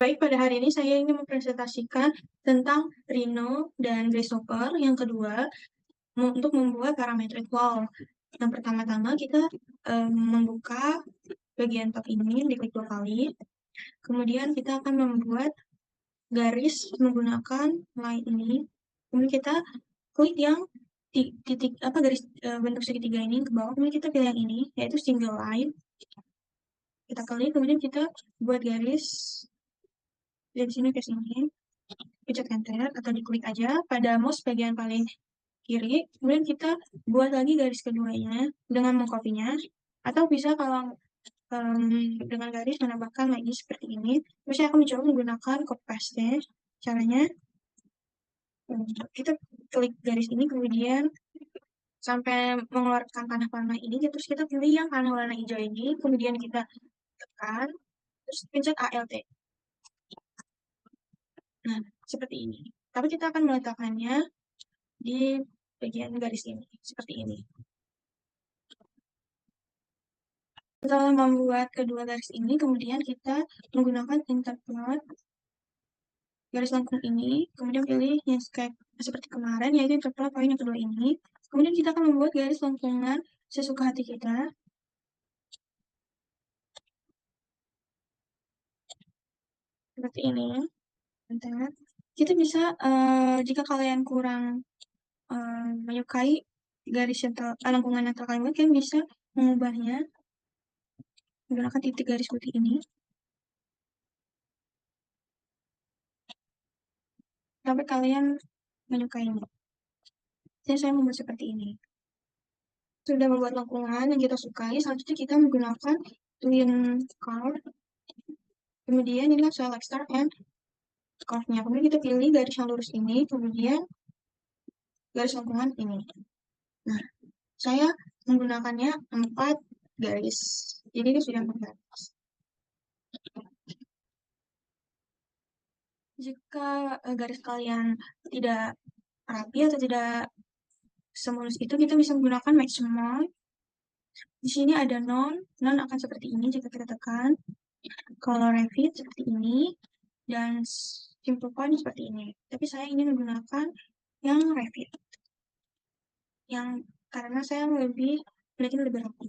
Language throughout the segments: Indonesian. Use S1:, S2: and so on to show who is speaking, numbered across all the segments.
S1: Baik, pada hari ini saya ingin mempresentasikan tentang Rhino dan Grasshopper. Yang kedua, untuk membuat parametric wall. Yang pertama-tama kita membuka bagian top ini, diklik 2 kali. Kemudian kita akan membuat garis menggunakan line ini. Kemudian kita klik yang garis bentuk segitiga ini ke bawah. Kemudian kita pilih yang ini, yaitu single line. Kita klik, kemudian kita buat garis dari sini ke sini. Pencet enter atau diklik aja pada mouse bagian paling kiri, kemudian kita buat lagi garis keduanya dengan mengcopy-nya, atau bisa kalau dengan garis menambahkan lagi seperti ini. Terus saya akan mencoba menggunakan copy paste. Caranya kita klik garis ini, kemudian sampai mengeluarkan panah-panah ini, terus kita pilih yang panah warna hijau ini, kemudian kita tekan, terus pencet ALT. Nah, seperti ini. Tapi kita akan meletakkannya di bagian garis ini, seperti ini. Setelah membuat kedua garis ini, kemudian kita menggunakan interpolate garis lengkung ini, kemudian pilih yang seperti kemarin, yaitu interpolate poin yang kedua ini. Kemudian kita akan membuat garis lengkungan sesuka hati kita. Seperti ini. Bentar. Kita bisa, jika kalian kurang menyukai garis yang lengkungan yang telah kalian buat, kalian bisa mengubahnya menggunakan titik garis putih ini. Sampai kalian menyukainya. Jadi saya membuat seperti ini. Sudah membuat lengkungan yang kita sukai, selanjutnya kita menggunakan twin curve. Kemudian ini select start and curve-nya. Kemudian kita pilih garis yang lurus ini, kemudian garis lengkungan ini. Nah, saya menggunakannya 4 garis. Jadi ini sudah 4 garis. Jika garis kalian tidak rapi atau tidak semulus itu, kita bisa menggunakan maximum. Di sini ada non akan seperti ini jika kita tekan. Kalau Revit seperti ini, dan Simplify seperti ini. Tapi saya ingin menggunakan yang Revit. Karena saya melihatnya lebih rapi.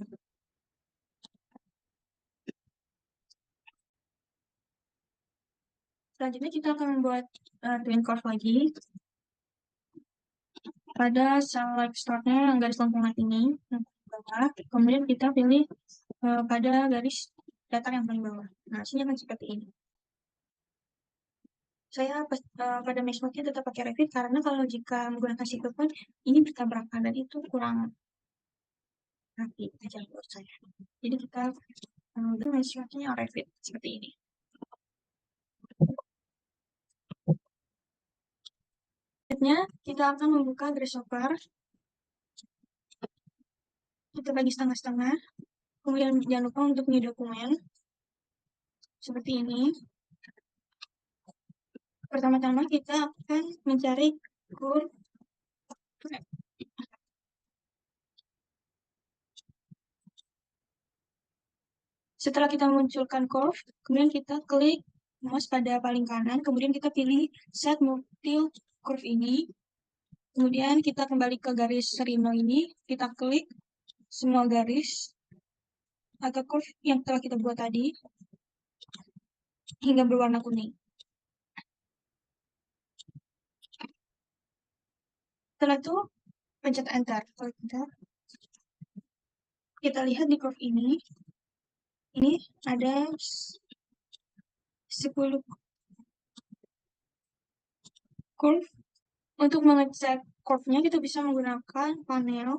S1: Selanjutnya kita akan membuat twin curve lagi. Pada select start-nya yang garis lengkungan ini, bawah. Kemudian kita pilih pada garis datar yang paling bawah. Nah, sini akan seperti ini. Saya pada mesh mode-nya tetap pakai Revit karena kalau jika menggunakan Simplify ini bertabrakan dan itu kurang rapi aja menurut saya. Jadi kita mesh mode-nya Revit seperti ini. Selanjutnya kita akan membuka Grasshopper. Kita bagi setengah-setengah. Kemudian jangan lupa untuk new dokumen. Seperti ini. Pertama-tama kita akan mencari curve. Setelah kita munculkan curve, kemudian kita klik mouse pada paling kanan, kemudian kita pilih set multi curve ini. Kemudian kita kembali ke garis Rhino ini, kita klik semua garis atau curve yang telah kita buat tadi hingga berwarna kuning. Setelah itu pencet enter. Kita lihat di curve ini ada 10 curve. Untuk mengecek curve-nya kita bisa menggunakan panel.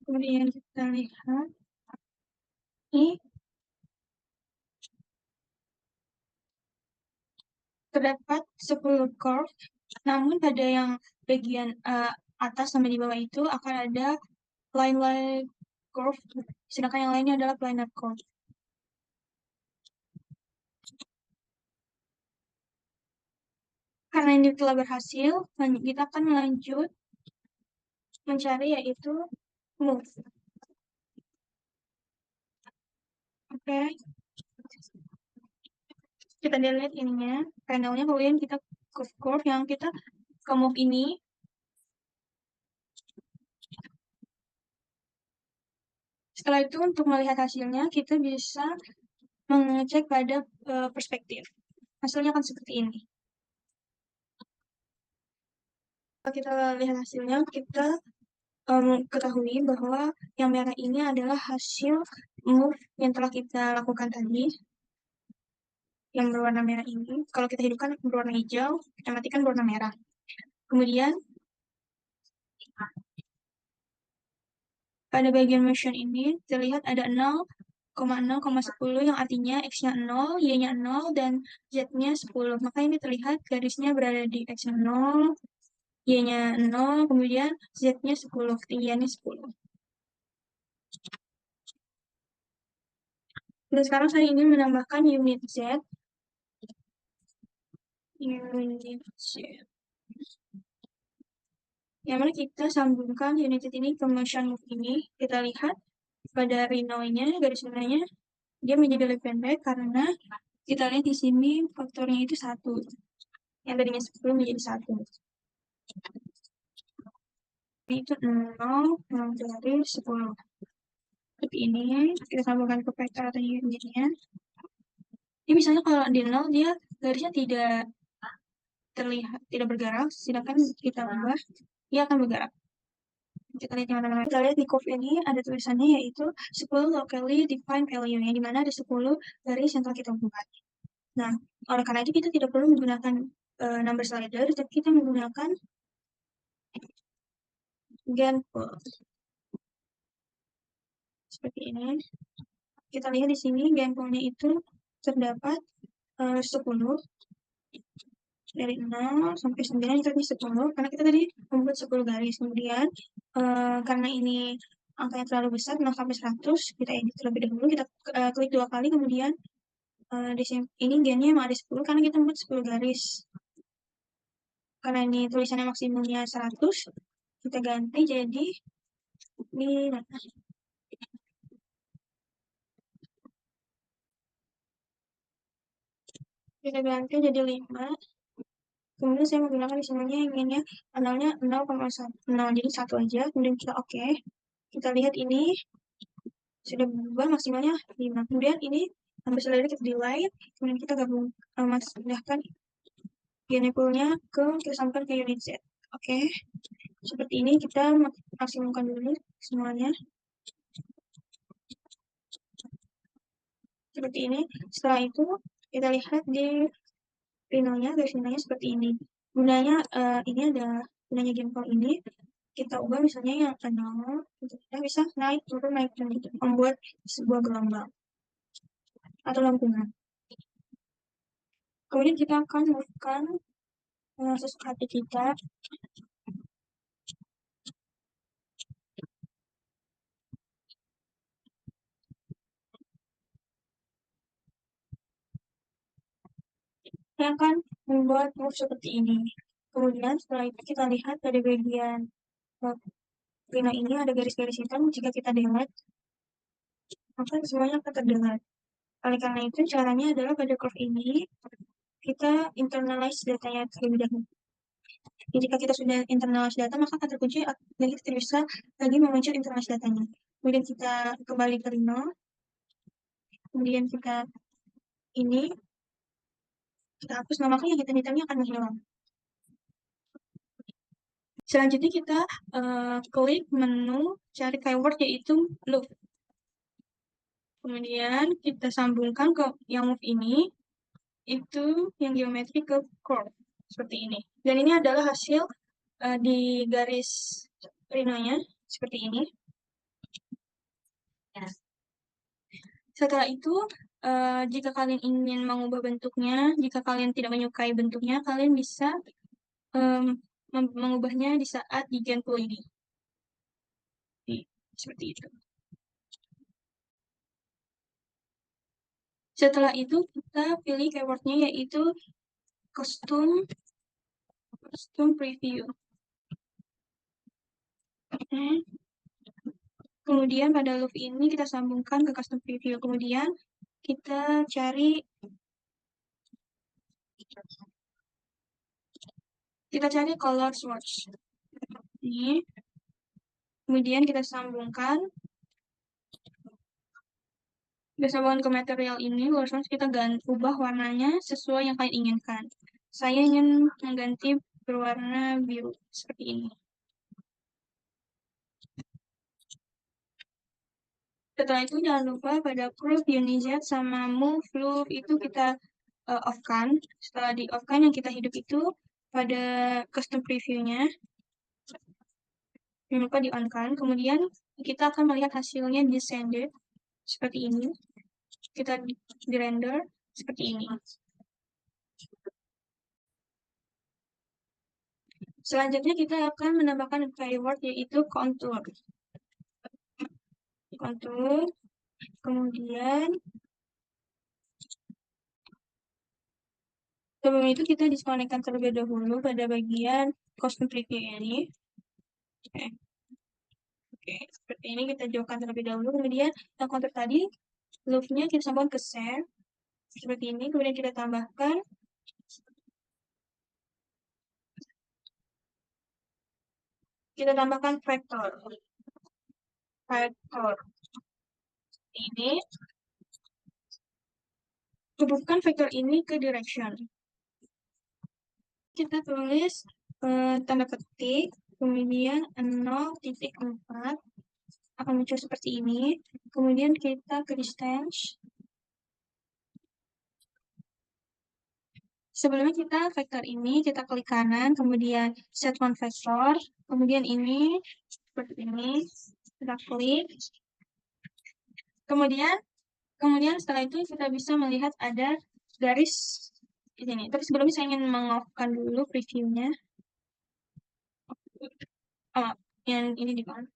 S1: Kemudian kita lihat ini terdapat 10 curve, namun pada yang bagian atas sampai di bawah itu akan ada line curve, sedangkan yang lainnya adalah planar curve. Karena ini telah berhasil, kita akan lanjut mencari yaitu move. Oke. Kita delete ininya, panelnya, kemudian kita curve yang kita ke move ini. Setelah itu untuk melihat hasilnya, kita bisa mengecek pada perspektif. Hasilnya akan seperti ini. Kalau kita lihat hasilnya, kita ketahui bahwa yang merah ini adalah hasil move yang telah kita lakukan tadi, yang berwarna merah ini. Kalau kita hidupkan berwarna hijau, kita matikan berwarna merah. Kemudian, pada bagian motion ini, terlihat ada 0,0,10 yang artinya X-nya 0, Y-nya 0, dan Z-nya 10. Maka ini terlihat garisnya berada di X-nya 0, Y-nya 0, kemudian Z-nya 10, ketinggiannya 10. Dan sekarang saya ingin menambahkan unit Z. Unit Z. Yang mana kita sambungkan unit Z ini ke motion move ini. Kita lihat pada rhino-nya, garis rhino-nya, dia menjadi lebih pendek karena kita lihat di sini faktornya itu 1. Yang tadinya 10 menjadi 1. Ini itu 0 dari 10. Seperti ini, kita sambungkan ke vektor atau unitnya. Ini misalnya kalau di 0, dia garisnya tidak terlihat, tidak bergerak, sedangkan kita ubah, dia akan bergerak. Kita lihat teman-teman. Kita lihat di curve ini ada tulisannya yaitu 10 locally defined value, yang dimana ada 10 garis yang telah kita buat. Nah, oleh karena itu kita tidak perlu menggunakan number slider, tapi kita menggunakan gain pull. Seperti ini. Kita lihat di sini gain pull-nya itu terdapat 10 dari 0 sampai 9 itu tadi 10 karena kita tadi membuat 10 garis. Kemudian karena ini angkanya terlalu besar 0 sampai 100, kita edit terlebih dahulu, kita klik 2 kali, kemudian di sini ini gainnya memang ada 10 karena kita membuat 10 garis. Karena ini tulisannya maksimumnya 100, kita ganti jadi ini. Kita ganti jadi 5. Kemudian saya menggunakan di sininya inginnya analnya 0,1, jadi 1 aja. Kemudian kita oke. Kita lihat ini sudah berubah maksimalnya 5. Kemudian ini sampai selesai kita delete. Kemudian kita gabung pindahkan genepulnya kita sambungkan ke unit Z. Oke. Seperti ini kita maksimumkan dulu semuanya. Seperti ini. Setelah itu kita lihat di rhino-nya, garis rhino-nya seperti ini. Gunanya ini ada gunanya game ini. Kita ubah misalnya yang ke 0, kita bisa naik turun gitu, membuat sebuah gelombang atau lengkungan. Kemudian kita akan move-kan sesuka hati kita. Kita akan membuat move seperti ini. Kemudian setelah itu kita lihat pada bagian rhino ini ada garis-garis hitam. Jika kita delete, maka semuanya akan terdelete. Oleh karena itu caranya adalah pada curve ini kita internalize datanya terlebih dahulu. Jika kita sudah internalize data, maka akan terkunci dan kita tidak bisa lagi memuncul internalize datanya. Kemudian kita kembali ke Rhino. Kemudian kita ini kita hapus, maka yang hitam-hitamnya akan menghilang. Selanjutnya kita klik menu cari keyword yaitu loop. Kemudian kita sambungkan ke yang move ini, itu yang geometri ke curve seperti ini. Dan ini adalah hasil di garis rhino-nya seperti ini. Setelah itu, jika kalian ingin mengubah bentuknya, jika kalian tidak menyukai bentuknya, kalian bisa mengubahnya di saat di Gen Pool ini. Seperti itu. Setelah itu, kita pilih keywordnya yaitu custom preview. Kemudian pada loop ini kita sambungkan ke custom preview. Kemudian kita cari Kita cari color swatch. Ini. Kemudian kita sambungkan ke material ini, lalu kita ubah warnanya sesuai yang kalian inginkan. Saya ingin mengganti berwarna biru seperti ini. Setelah itu jangan lupa pada proof Unized sama move loop itu kita off-kan. Setelah di off-kan yang kita hidup itu pada custom preview-nya jangan lupa di on-kan. Kemudian kita akan melihat hasilnya descended seperti ini. Kita di render seperti ini. Selanjutnya kita akan menambahkan keyword yaitu contour. Contour. Kemudian sebelum itu kita diskonekkan terlebih dahulu pada bagian custom preview ini. Oke, seperti ini kita jauhkan terlebih dahulu. Kemudian yang kontur tadi, loop-nya kita sambungkan ke share. Seperti ini. Kemudian kita tambahkan vektor. Vektor. Ini. Hubungkan vektor ini ke direction. Kita tulis tanda petik, kemudian 0.4 akan muncul seperti ini. Kemudian kita ke distance. Sebelumnya kita vektor ini, kita klik kanan, kemudian set one vector, kemudian ini, seperti ini, kita klik. Kemudian setelah itu kita bisa melihat ada garis di sini. Tapi sebelumnya saya ingin mengoff-kan dulu previewnya. Oh, yang ini di bawah.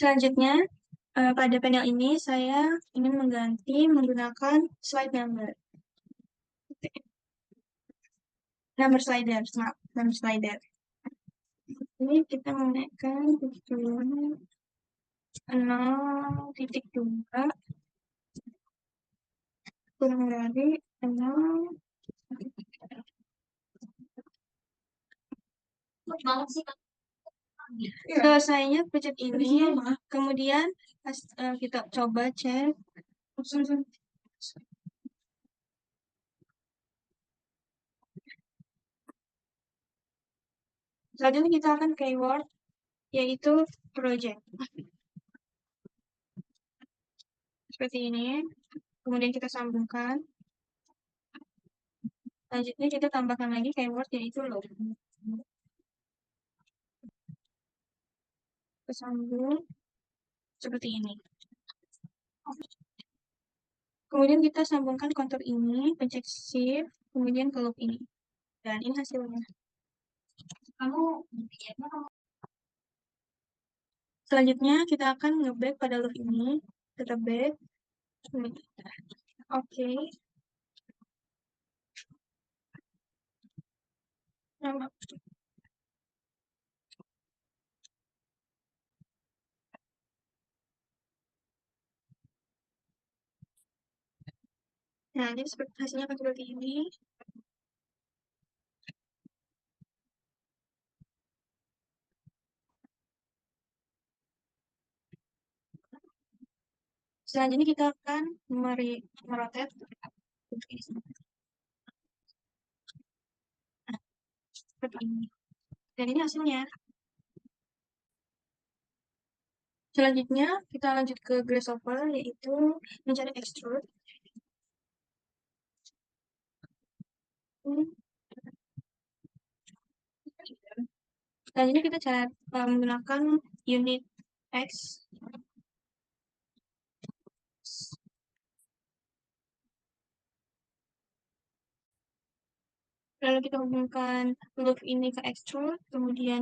S1: Selanjutnya, pada panel ini saya ingin mengganti menggunakan slide number. Number slider, maaf, number slider. Ini kita menaikkan 0.2 kurang dari 0. Selesainya pencet ini, kemudian kita coba cek. Selanjutnya kita akan keyword yaitu project. Seperti ini. Kemudian kita sambungkan. Selanjutnya kita tambahkan lagi keyword yaitu load. Kita sambung seperti ini. Kemudian kita sambungkan kontur ini, pencet shift, kemudian ke loop ini. Dan ini hasilnya. Selanjutnya kita akan nge-back pada loop ini. Kita back. Oke. Nah, jadi hasilnya akan seperti ini. Selanjutnya kita akan merotate seperti ini. Dan ini hasilnya. Selanjutnya kita lanjut ke grasshopper, yaitu mencari extrude. Selanjutnya kita menggunakan unit X. Lalu kita hubungkan loop ini ke extrude, kemudian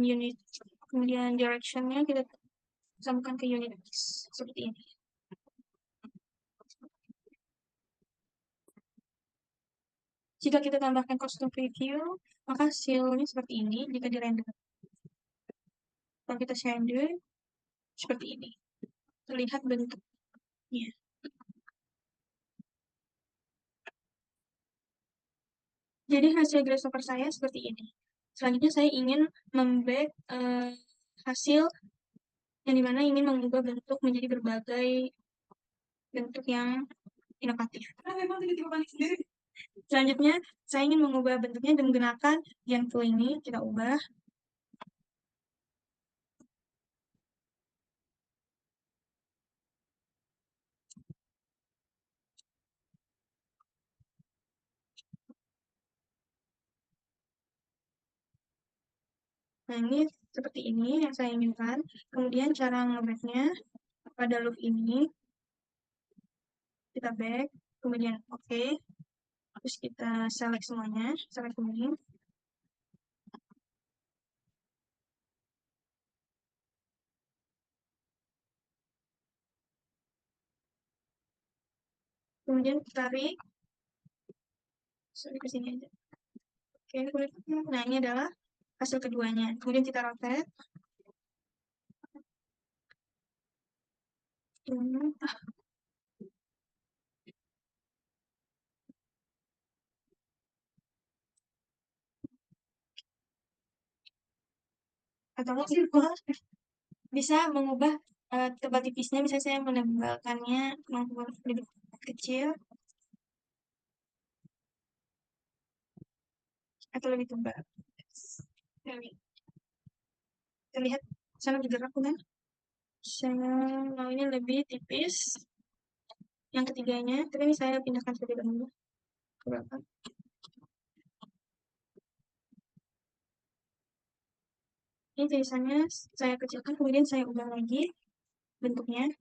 S1: directionnya kita sambungkan ke unit X seperti ini. Jika kita tambahkan custom preview, maka hasilnya seperti ini jika dirender. Kalau kita shader, seperti ini. Terlihat bentuknya. Jadi hasil grasshopper saya seperti ini. Selanjutnya saya ingin memback hasil yang dimana ingin mengubah bentuk menjadi berbagai bentuk yang inovatif. Memang tiba-tiba panik sendiri. Selanjutnya, saya ingin mengubah bentuknya dengan menggunakan yang tool ini. Kita ubah. Nah, ini seperti ini yang saya inginkan. Kemudian cara nge-back-nya pada loop ini, kita back, kemudian oke. Terus kita select semuanya, select kuning. Kemudian tarik, sorry ke sini aja. Oke, nah ini adalah hasil keduanya. Kemudian kita rotate. Atau bisa mengubah tebal tipisnya, bisa saya menebalkannya membuat lebih kecil atau lebih tebal. Terlihat sangat bergerak kan? Saya mau ini lebih tipis. Yang ketiganya, tapi ini saya pindahkan terlebih dahulu ke belakang. Ini tulisannya saya kecilkan, kemudian saya ubah lagi bentuknya.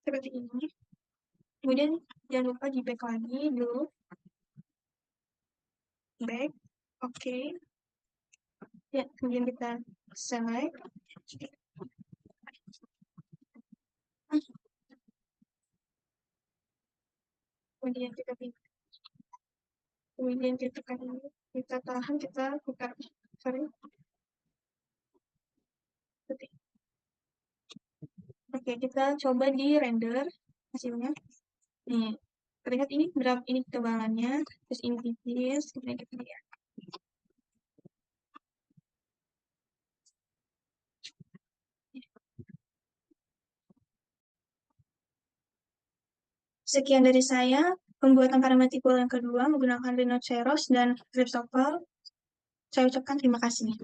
S1: Seperti ini. Kemudian jangan lupa di back lagi dulu. Back. Oke. Ya, kemudian kita select. Kemudian kita pilih. Kemudian kita tekan ini. Kita tahan, kita putar. Sorry. Oke, kita coba di render hasilnya. Nih, terlihat ini berapa ini ketebalannya, terus ini tipis, kemudian kita lihat. Sekian dari saya, pembuatan parametric wall yang kedua menggunakan rhinoceros dan grasshopper. Saya ucapkan terima kasih.